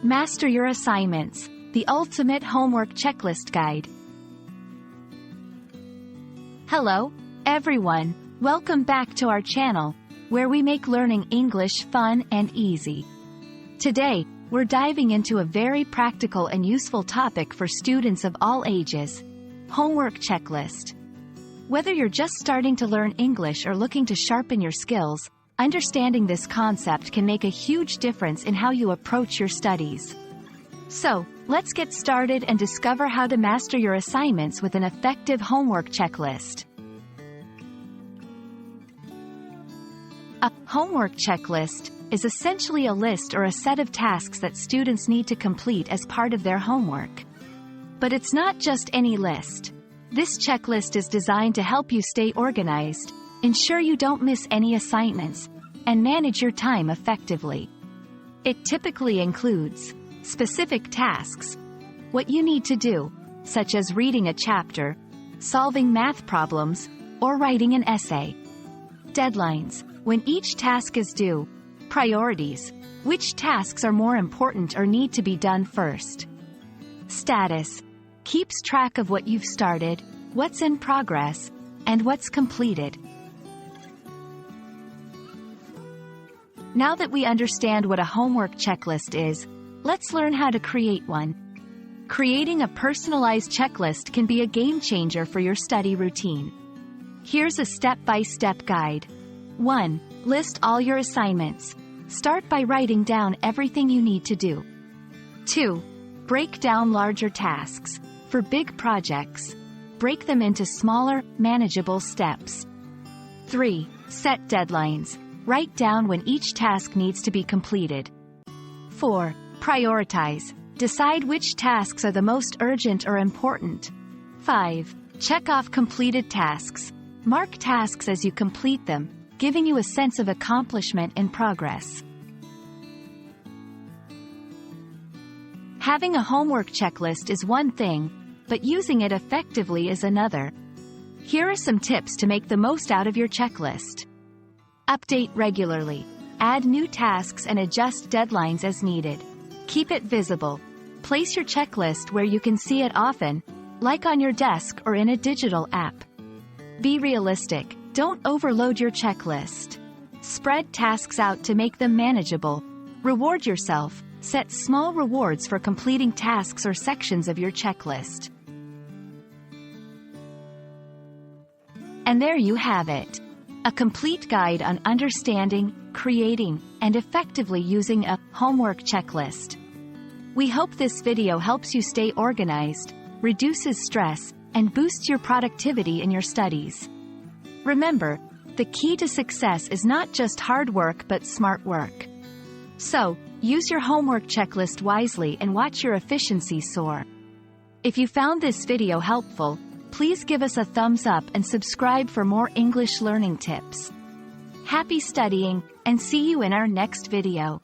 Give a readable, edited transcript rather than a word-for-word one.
Master Your Assignments, the ultimate homework checklist guide. Hello, everyone. Welcome back to our channel, where we make learning English fun and easy. Today, we're diving into a very practical and useful topic for students of all ages: homework checklist. Whether you're just starting to learn English or looking to sharpen your skills, understanding this concept can make a huge difference in how you approach your studies. So, let's get started and discover how to master your assignments with an effective homework checklist. A homework checklist is essentially a list or a set of tasks that students need to complete as part of their homework. But it's not just any list. This checklist is designed to help you stay organized, ensure you don't miss any assignments, and manage your time effectively. It typically includes specific tasks, what you need to do, such as reading a chapter, solving math problems, or writing an essay. Deadlines, when each task is due. Priorities, which tasks are more important or need to be done first. Status, keeps track of what you've started, what's in progress, and what's completed. Now that we understand what a homework checklist is, let's learn how to create one. Creating a personalized checklist can be a game changer for your study routine. Here's a step-by-step guide. 1. List all your assignments. Start by writing down everything you need to do. 2. Break down larger tasks. For big projects, break them into smaller, manageable steps. 3. Set deadlines. Write down when each task needs to be completed. 4. Prioritize. Decide which tasks are the most urgent or important. 5. Check off completed tasks. Mark tasks as you complete them, giving you a sense of accomplishment and progress. Having a homework checklist is one thing, but using it effectively is another. Here are some tips to make the most out of your checklist. Update regularly. Add new tasks and adjust deadlines as needed. Keep it visible. Place your checklist where you can see it often, like on your desk or in a digital app. Be realistic. Don't overload your checklist. Spread tasks out to make them manageable. Reward yourself. Set small rewards for completing tasks or sections of your checklist. And there you have it. A complete guide on understanding, creating, and effectively using a homework checklist. We hope this video helps you stay organized, reduces stress, and boosts your productivity in your studies. Remember, the key to success is not just hard work but smart work. So, use your homework checklist wisely and watch your efficiency soar. If you found this video helpful, please give us a thumbs up and subscribe for more English learning tips. Happy studying, and see you in our next video.